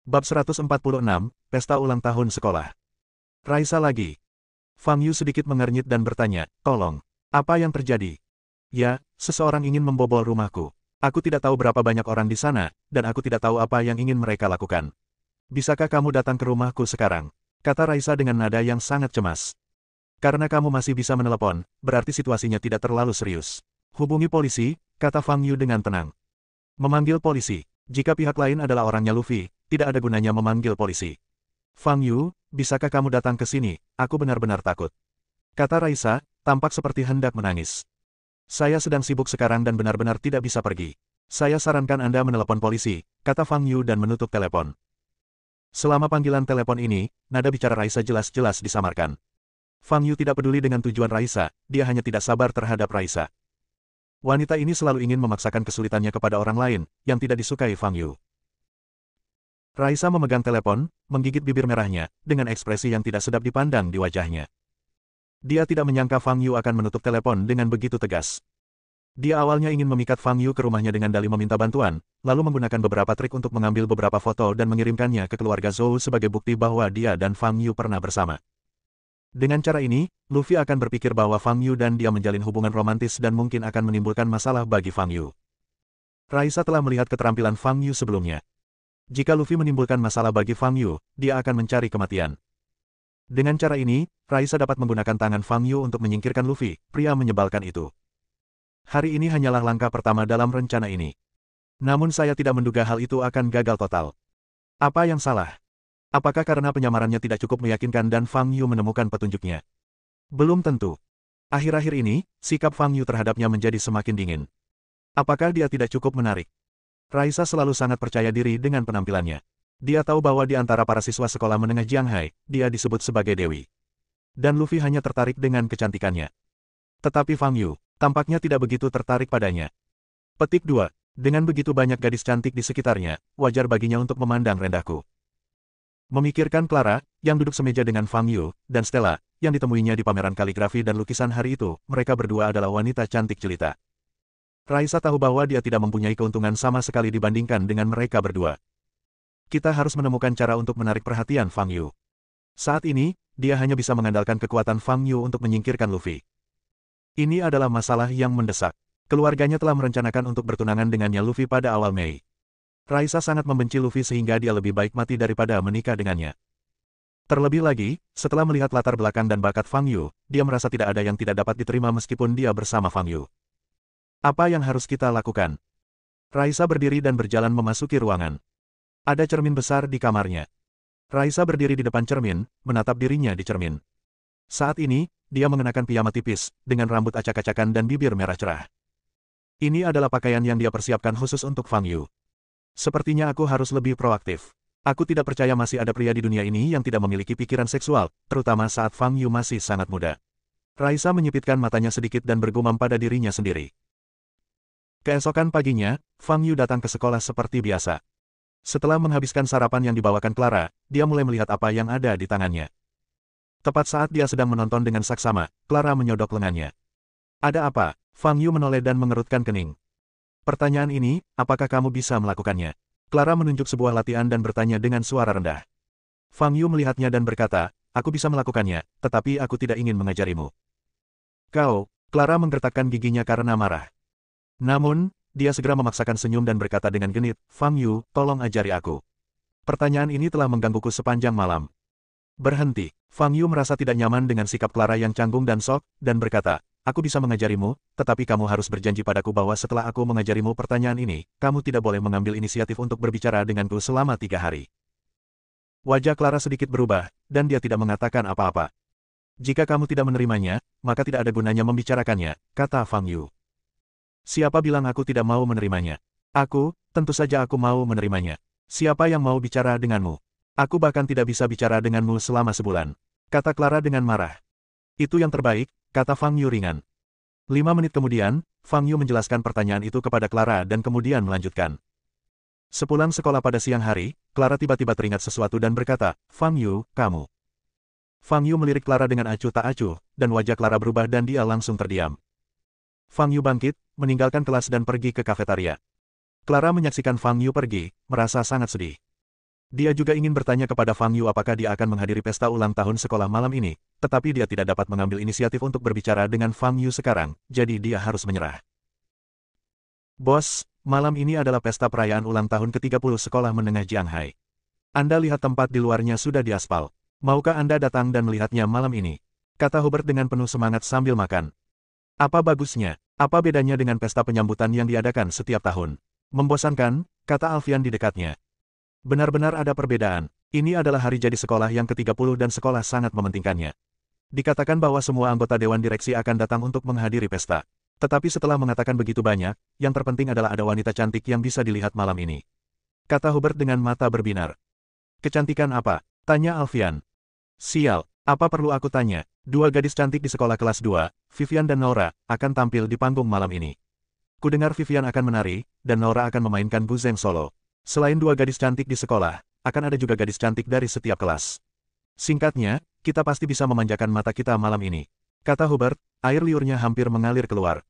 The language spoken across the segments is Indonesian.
Bab 146, Pesta Ulang Tahun Sekolah. Raisa lagi. Fang Yu sedikit mengernyit dan bertanya, tolong, apa yang terjadi? Ya, seseorang ingin membobol rumahku. Aku tidak tahu berapa banyak orang di sana, dan aku tidak tahu apa yang ingin mereka lakukan. Bisakah kamu datang ke rumahku sekarang? Kata Raisa dengan nada yang sangat cemas. Karena kamu masih bisa menelepon, berarti situasinya tidak terlalu serius. Hubungi polisi, kata Fang Yu dengan tenang. Memanggil polisi. Jika pihak lain adalah orangnya Luffy, tidak ada gunanya memanggil polisi. Fang Yu, bisakah kamu datang ke sini? Aku benar-benar takut. Kata Raisa, tampak seperti hendak menangis. Saya sedang sibuk sekarang dan benar-benar tidak bisa pergi. Saya sarankan Anda menelepon polisi, kata Fang Yu dan menutup telepon. Selama panggilan telepon ini, nada bicara Raisa jelas-jelas disamarkan. Fang Yu tidak peduli dengan tujuan Raisa, dia hanya tidak sabar terhadap Raisa. Wanita ini selalu ingin memaksakan kesulitannya kepada orang lain, yang tidak disukai Fang Yu. Raisa memegang telepon, menggigit bibir merahnya, dengan ekspresi yang tidak sedap dipandang di wajahnya. Dia tidak menyangka Fang Yu akan menutup telepon dengan begitu tegas. Dia awalnya ingin memikat Fang Yu ke rumahnya dengan dalih meminta bantuan, lalu menggunakan beberapa trik untuk mengambil beberapa foto dan mengirimkannya ke keluarga Zhou sebagai bukti bahwa dia dan Fang Yu pernah bersama. Dengan cara ini, Luffy akan berpikir bahwa Fang Yu dan dia menjalin hubungan romantis dan mungkin akan menimbulkan masalah bagi Fang Yu. Raisa telah melihat keterampilan Fang Yu sebelumnya. Jika Luffy menimbulkan masalah bagi Fang Yu, dia akan mencari kematian. Dengan cara ini, Raisa dapat menggunakan tangan Fang Yu untuk menyingkirkan Luffy, pria menyebalkan itu. Hari ini hanyalah langkah pertama dalam rencana ini. Namun saya tidak menduga hal itu akan gagal total. Apa yang salah? Apakah karena penyamarannya tidak cukup meyakinkan dan Fang Yu menemukan petunjuknya? Belum tentu. Akhir-akhir ini, sikap Fang Yu terhadapnya menjadi semakin dingin. Apakah dia tidak cukup menarik? Raisa selalu sangat percaya diri dengan penampilannya. Dia tahu bahwa di antara para siswa sekolah menengah Jianghai, dia disebut sebagai Dewi. Dan Luffy hanya tertarik dengan kecantikannya. Tetapi Fang Yu, tampaknya tidak begitu tertarik padanya. Petik 2. Dengan begitu banyak gadis cantik di sekitarnya, wajar baginya untuk memandang rendahku. Memikirkan Clara, yang duduk semeja dengan Fang Yu, dan Stella, yang ditemuinya di pameran kaligrafi dan lukisan hari itu, mereka berdua adalah wanita cantik jelita. Raisa tahu bahwa dia tidak mempunyai keuntungan sama sekali dibandingkan dengan mereka berdua. Kita harus menemukan cara untuk menarik perhatian Fang Yu. Saat ini, dia hanya bisa mengandalkan kekuatan Fang Yu untuk menyingkirkan Luffy. Ini adalah masalah yang mendesak. Keluarganya telah merencanakan untuk bertunangan dengannya Luffy pada awal Mei. Raisa sangat membenci Luffy sehingga dia lebih baik mati daripada menikah dengannya. Terlebih lagi, setelah melihat latar belakang dan bakat Fang Yu, dia merasa tidak ada yang tidak dapat diterima meskipun dia bersama Fang Yu. Apa yang harus kita lakukan? Raisa berdiri dan berjalan memasuki ruangan. Ada cermin besar di kamarnya. Raisa berdiri di depan cermin, menatap dirinya di cermin. Saat ini, dia mengenakan piyama tipis, dengan rambut acak-acakan dan bibir merah cerah. Ini adalah pakaian yang dia persiapkan khusus untuk Fang Yu. Sepertinya aku harus lebih proaktif. Aku tidak percaya masih ada pria di dunia ini yang tidak memiliki pikiran seksual, terutama saat Fang Yu masih sangat muda. Raisa menyipitkan matanya sedikit dan bergumam pada dirinya sendiri. Keesokan paginya, Fang Yu datang ke sekolah seperti biasa. Setelah menghabiskan sarapan yang dibawakan Clara, dia mulai melihat apa yang ada di tangannya. Tepat saat dia sedang menonton dengan saksama, Clara menyodok lengannya. Ada apa? Fang Yu menoleh dan mengerutkan kening. Pertanyaan ini, apakah kamu bisa melakukannya? Clara menunjuk sebuah latihan dan bertanya dengan suara rendah. Fang Yu melihatnya dan berkata, aku bisa melakukannya, tetapi aku tidak ingin mengajarimu. Kau, Clara menggertakkan giginya karena marah. Namun, dia segera memaksakan senyum dan berkata dengan genit, Fang Yu, tolong ajari aku. Pertanyaan ini telah menggangguku sepanjang malam. Berhenti. Fang Yu merasa tidak nyaman dengan sikap Clara yang canggung dan sok, dan berkata, aku bisa mengajarimu, tetapi kamu harus berjanji padaku bahwa setelah aku mengajarimu pertanyaan ini, kamu tidak boleh mengambil inisiatif untuk berbicara denganku selama 3 hari. Wajah Clara sedikit berubah, dan dia tidak mengatakan apa-apa. Jika kamu tidak menerimanya, maka tidak ada gunanya membicarakannya, kata Fang Yu. Siapa bilang aku tidak mau menerimanya? Aku, tentu saja aku mau menerimanya. Siapa yang mau bicara denganmu? Aku bahkan tidak bisa bicara denganmu selama sebulan, kata Clara dengan marah. Itu yang terbaik, kata Fang Yu ringan. 5 menit kemudian, Fang Yu menjelaskan pertanyaan itu kepada Clara dan kemudian melanjutkan. Sepulang sekolah pada siang hari, Clara tiba-tiba teringat sesuatu dan berkata, Fang Yu, kamu. Fang Yu melirik Clara dengan acuh tak acuh, dan wajah Clara berubah dan dia langsung terdiam. Fang Yu bangkit, meninggalkan kelas dan pergi ke kafetaria. Clara menyaksikan Fang Yu pergi, merasa sangat sedih. Dia juga ingin bertanya kepada Fang Yu apakah dia akan menghadiri pesta ulang tahun sekolah malam ini, tetapi dia tidak dapat mengambil inisiatif untuk berbicara dengan Fang Yu sekarang, jadi dia harus menyerah. Bos, malam ini adalah pesta perayaan ulang tahun ke-30 sekolah menengah Jianghai. Anda lihat tempat di luarnya sudah diaspal. Maukah Anda datang dan melihatnya malam ini? Kata Hubert dengan penuh semangat sambil makan. Apa bagusnya? Apa bedanya dengan pesta penyambutan yang diadakan setiap tahun? Membosankan, kata Alfian di dekatnya. Benar-benar ada perbedaan. Ini adalah hari jadi sekolah yang ke-30 dan sekolah sangat mementingkannya. Dikatakan bahwa semua anggota dewan direksi akan datang untuk menghadiri pesta. Tetapi setelah mengatakan begitu banyak, yang terpenting adalah ada wanita cantik yang bisa dilihat malam ini. Kata Hubert dengan mata berbinar. Kecantikan apa? Tanya Alfian. Sial, apa perlu aku tanya? Dua gadis cantik di sekolah kelas 2, Vivian dan Nora, akan tampil di panggung malam ini. Kudengar Vivian akan menari, dan Nora akan memainkan buzeng solo. Selain dua gadis cantik di sekolah, akan ada juga gadis cantik dari setiap kelas. Singkatnya, kita pasti bisa memanjakan mata kita malam ini. Kata Hubert, air liurnya hampir mengalir keluar.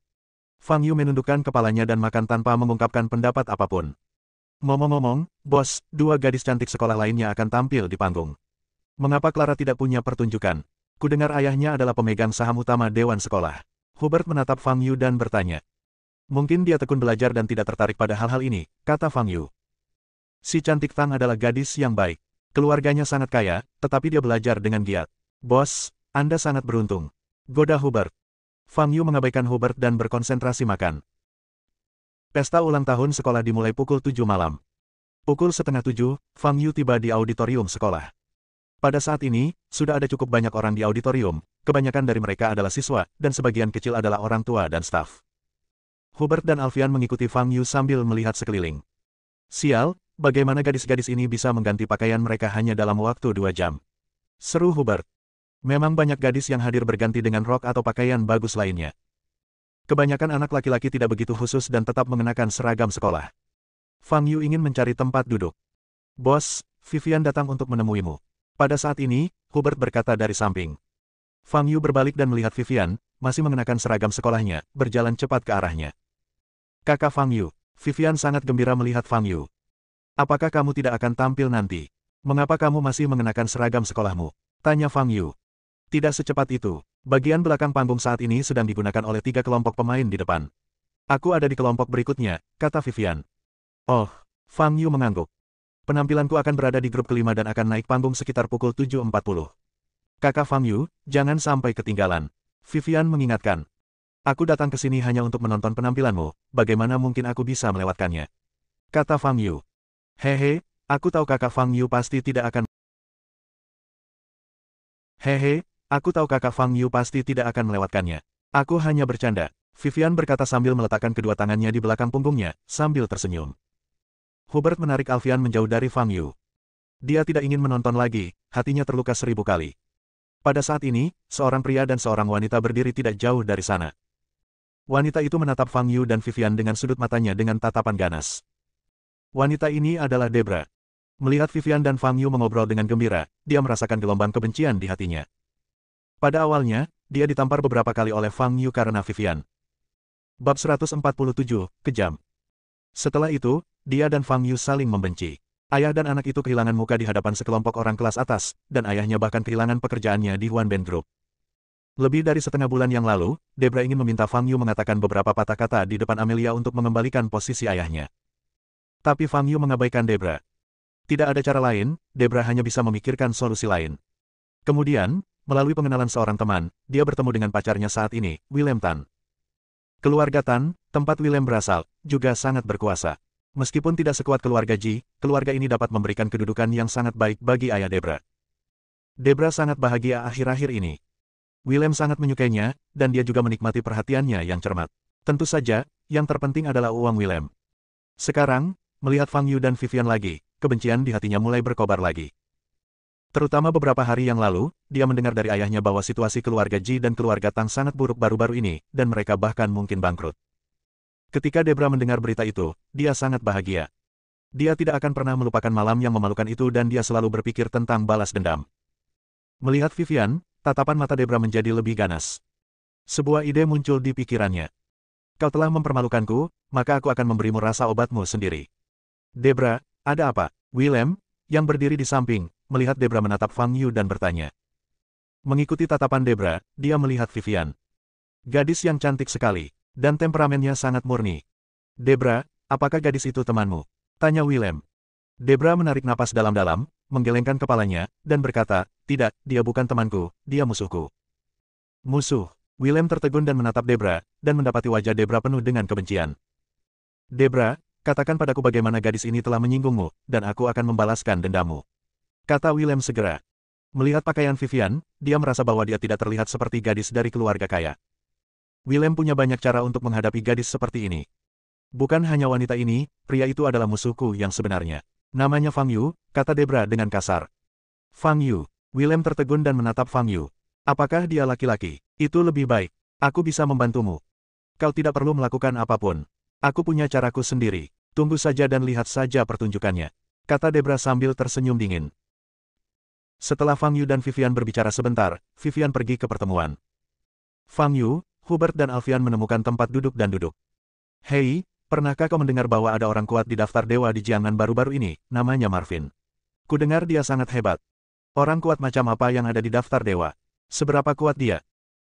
Fang Yu menundukkan kepalanya dan makan tanpa mengungkapkan pendapat apapun. Ngomong-ngomong, bos, dua gadis cantik sekolah lainnya akan tampil di panggung. Mengapa Clara tidak punya pertunjukan? Kudengar ayahnya adalah pemegang saham utama dewan sekolah. Hubert menatap Fang Yu dan bertanya. Mungkin dia tekun belajar dan tidak tertarik pada hal-hal ini, kata Fang Yu. Si cantik Tang adalah gadis yang baik. Keluarganya sangat kaya, tetapi dia belajar dengan giat. Bos, Anda sangat beruntung. Goda Hubert. Fang Yu mengabaikan Hubert dan berkonsentrasi makan. Pesta ulang tahun sekolah dimulai pukul 7 malam. Pukul setengah 7, Fang Yu tiba di auditorium sekolah. Pada saat ini, sudah ada cukup banyak orang di auditorium, kebanyakan dari mereka adalah siswa, dan sebagian kecil adalah orang tua dan staf. Hubert dan Alfian mengikuti Fang Yu sambil melihat sekeliling. Sial, bagaimana gadis-gadis ini bisa mengganti pakaian mereka hanya dalam waktu 2 jam? Seru Hubert. Memang banyak gadis yang hadir berganti dengan rok atau pakaian bagus lainnya. Kebanyakan anak laki-laki tidak begitu khusus dan tetap mengenakan seragam sekolah. Fang Yu ingin mencari tempat duduk. Bos, Vivian datang untuk menemuimu. Pada saat ini, Hubert berkata dari samping. Fang Yu berbalik dan melihat Vivian, masih mengenakan seragam sekolahnya, berjalan cepat ke arahnya. Kakak Fang Yu. Vivian sangat gembira melihat Fang Yu. Apakah kamu tidak akan tampil nanti? Mengapa kamu masih mengenakan seragam sekolahmu? Tanya Fang Yu. Tidak secepat itu. Bagian belakang panggung saat ini sedang digunakan oleh 3 kelompok pemain di depan. Aku ada di kelompok berikutnya, kata Vivian. Oh, Fang Yu mengangguk. Penampilanku akan berada di grup kelima dan akan naik panggung sekitar pukul 7.40. Kakak Fang Yu, jangan sampai ketinggalan. Vivian mengingatkan. Aku datang ke sini hanya untuk menonton penampilanmu, bagaimana mungkin aku bisa melewatkannya? Kata Fang Yu. Hehe, aku tahu kakak Fang Yu pasti tidak akan... Hehe, aku tahu kakak Fang Yu pasti tidak akan melewatkannya. Aku hanya bercanda. Vivian berkata sambil meletakkan kedua tangannya di belakang punggungnya, sambil tersenyum. Hubert menarik Alfian menjauh dari Fang Yu. Dia tidak ingin menonton lagi, hatinya terluka 1000 kali. Pada saat ini, seorang pria dan seorang wanita berdiri tidak jauh dari sana. Wanita itu menatap Fang Yu dan Vivian dengan sudut matanya dengan tatapan ganas. Wanita ini adalah Debra. Melihat Vivian dan Fang Yu mengobrol dengan gembira, dia merasakan gelombang kebencian di hatinya. Pada awalnya, dia ditampar beberapa kali oleh Fang Yu karena Vivian. Bab 147, Kejam. Setelah itu, dia dan Fang Yu saling membenci. Ayah dan anak itu kehilangan muka di hadapan sekelompok orang kelas atas, dan ayahnya bahkan kehilangan pekerjaannya di Huan Ben Group. Lebih dari setengah bulan yang lalu, Debra ingin meminta Fang Yu mengatakan beberapa patah kata di depan Amelia untuk mengembalikan posisi ayahnya. Tapi Fang Yu mengabaikan Debra. Tidak ada cara lain, Debra hanya bisa memikirkan solusi lain. Kemudian, melalui pengenalan seorang teman, dia bertemu dengan pacarnya saat ini, William Tan. Keluarga Tan, tempat William berasal, juga sangat berkuasa. Meskipun tidak sekuat keluarga Ji, keluarga ini dapat memberikan kedudukan yang sangat baik bagi ayah Debra. Debra sangat bahagia akhir-akhir ini. William sangat menyukainya, dan dia juga menikmati perhatiannya yang cermat. Tentu saja, yang terpenting adalah uang William. Sekarang, melihat Fang Yu dan Vivian lagi, kebencian di hatinya mulai berkobar lagi. Terutama beberapa hari yang lalu, dia mendengar dari ayahnya bahwa situasi keluarga Ji dan keluarga Tang sangat buruk baru-baru ini, dan mereka bahkan mungkin bangkrut. Ketika Debra mendengar berita itu, dia sangat bahagia. Dia tidak akan pernah melupakan malam yang memalukan itu dan dia selalu berpikir tentang balas dendam. Melihat Vivian, tatapan mata Debra menjadi lebih ganas. Sebuah ide muncul di pikirannya. Kau telah mempermalukanku, maka aku akan memberimu rasa obatmu sendiri. Debra, ada apa? William, yang berdiri di samping, melihat Debra menatap Fang Yu dan bertanya. Mengikuti tatapan Debra, dia melihat Vivian. Gadis yang cantik sekali, dan temperamennya sangat murni. Debra, apakah gadis itu temanmu? Tanya Willem. Debra menarik napas dalam-dalam, menggelengkan kepalanya, dan berkata, tidak, dia bukan temanku, dia musuhku. Musuh. Willem tertegun dan menatap Debra, dan mendapati wajah Debra penuh dengan kebencian. Debra, katakan padaku bagaimana gadis ini telah menyinggungmu, dan aku akan membalaskan dendammu. Kata Willem segera. Melihat pakaian Vivian, dia merasa bahwa dia tidak terlihat seperti gadis dari keluarga kaya. Willem punya banyak cara untuk menghadapi gadis seperti ini. Bukan hanya wanita ini, pria itu adalah musuhku yang sebenarnya. Namanya Fang Yu, kata Debra dengan kasar. Fang Yu. Willem tertegun dan menatap Fang Yu. Apakah dia laki-laki? Itu lebih baik. Aku bisa membantumu. Kau tidak perlu melakukan apapun. Aku punya caraku sendiri. Tunggu saja dan lihat saja pertunjukannya. Kata Debra sambil tersenyum dingin. Setelah Fang Yu dan Vivian berbicara sebentar, Vivian pergi ke pertemuan. Fang Yu, Hubert dan Alfian menemukan tempat duduk dan duduk. Hei, pernahkah kau mendengar bahwa ada orang kuat di daftar dewa di Jiangnan baru-baru ini, namanya Marvin? Kudengar dia sangat hebat. Orang kuat macam apa yang ada di daftar dewa? Seberapa kuat dia?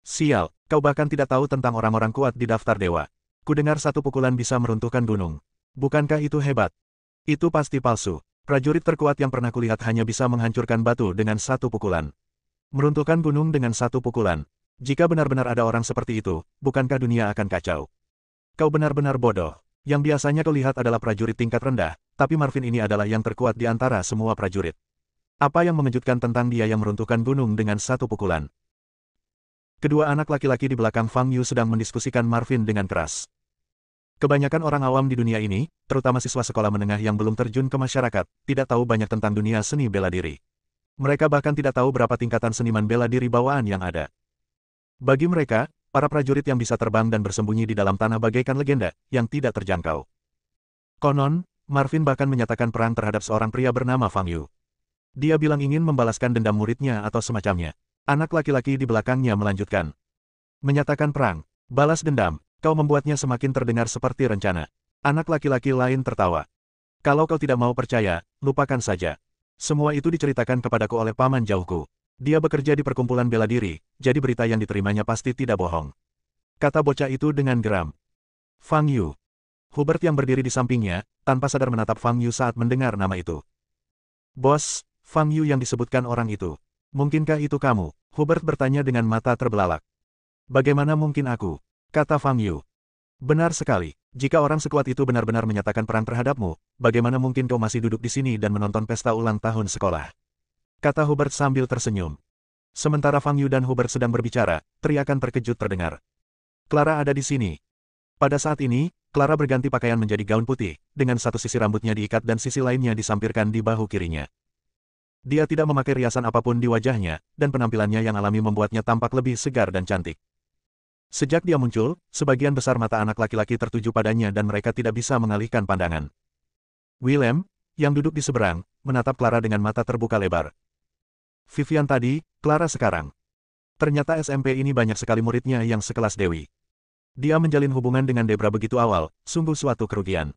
Sial, kau bahkan tidak tahu tentang orang-orang kuat di daftar dewa. Kudengar satu pukulan bisa meruntuhkan gunung. Bukankah itu hebat? Itu pasti palsu. Prajurit terkuat yang pernah kulihat hanya bisa menghancurkan batu dengan satu pukulan. Meruntuhkan gunung dengan satu pukulan. Jika benar-benar ada orang seperti itu, bukankah dunia akan kacau? Kau benar-benar bodoh. Yang biasanya kau lihat adalah prajurit tingkat rendah, tapi Marvin ini adalah yang terkuat di antara semua prajurit. Apa yang mengejutkan tentang dia yang meruntuhkan gunung dengan satu pukulan? Kedua anak laki-laki di belakang Fang Yu sedang mendiskusikan Marvin dengan keras. Kebanyakan orang awam di dunia ini, terutama siswa sekolah menengah yang belum terjun ke masyarakat, tidak tahu banyak tentang dunia seni bela diri. Mereka bahkan tidak tahu berapa tingkatan seniman bela diri bawaan yang ada. Bagi mereka, para prajurit yang bisa terbang dan bersembunyi di dalam tanah bagaikan legenda, yang tidak terjangkau. Konon, Marvin bahkan menyatakan perang terhadap seorang pria bernama Fang Yu. Dia bilang ingin membalaskan dendam muridnya atau semacamnya. Anak laki-laki di belakangnya melanjutkan. Menyatakan perang, balas dendam, kau membuatnya semakin terdengar seperti rencana. Anak laki-laki lain tertawa. Kalau kau tidak mau percaya, lupakan saja. Semua itu diceritakan kepadaku oleh paman jauhku. Dia bekerja di perkumpulan bela diri, jadi berita yang diterimanya pasti tidak bohong. Kata bocah itu dengan geram. Fang Yu. Hubert yang berdiri di sampingnya, tanpa sadar menatap Fang Yu saat mendengar nama itu. Bos, Fang Yu yang disebutkan orang itu. Mungkinkah itu kamu? Hubert bertanya dengan mata terbelalak. Bagaimana mungkin aku? Kata Fang Yu. Benar sekali. Jika orang sekuat itu benar-benar menyatakan perang terhadapmu, bagaimana mungkin kau masih duduk di sini dan menonton pesta ulang tahun sekolah? Kata Hubert sambil tersenyum. Sementara Fang Yu dan Hubert sedang berbicara, teriakan terkejut terdengar. Clara ada di sini. Pada saat ini, Clara berganti pakaian menjadi gaun putih, dengan satu sisi rambutnya diikat dan sisi lainnya disampirkan di bahu kirinya. Dia tidak memakai riasan apapun di wajahnya, dan penampilannya yang alami membuatnya tampak lebih segar dan cantik. Sejak dia muncul, sebagian besar mata anak laki-laki tertuju padanya dan mereka tidak bisa mengalihkan pandangan. Willem, yang duduk di seberang, menatap Clara dengan mata terbuka lebar. Vivian tadi, Clara sekarang. Ternyata SMP ini banyak sekali muridnya yang sekelas Dewi. Dia menjalin hubungan dengan Debra begitu awal, sungguh suatu kerugian.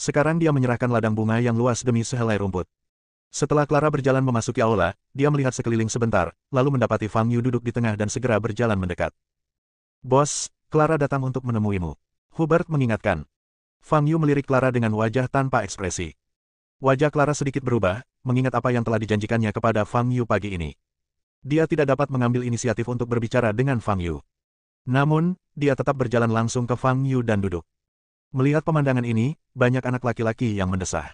Sekarang dia menyerahkan ladang bunga yang luas demi sehelai rumput. Setelah Clara berjalan memasuki aula, dia melihat sekeliling sebentar, lalu mendapati Fang Yu duduk di tengah dan segera berjalan mendekat. Bos, Clara datang untuk menemuimu. Hubert mengingatkan. Fang Yu melirik Clara dengan wajah tanpa ekspresi. Wajah Clara sedikit berubah, mengingat apa yang telah dijanjikannya kepada Fang Yu pagi ini. Dia tidak dapat mengambil inisiatif untuk berbicara dengan Fang Yu. Namun, dia tetap berjalan langsung ke Fang Yu dan duduk. Melihat pemandangan ini, banyak anak laki-laki yang mendesah.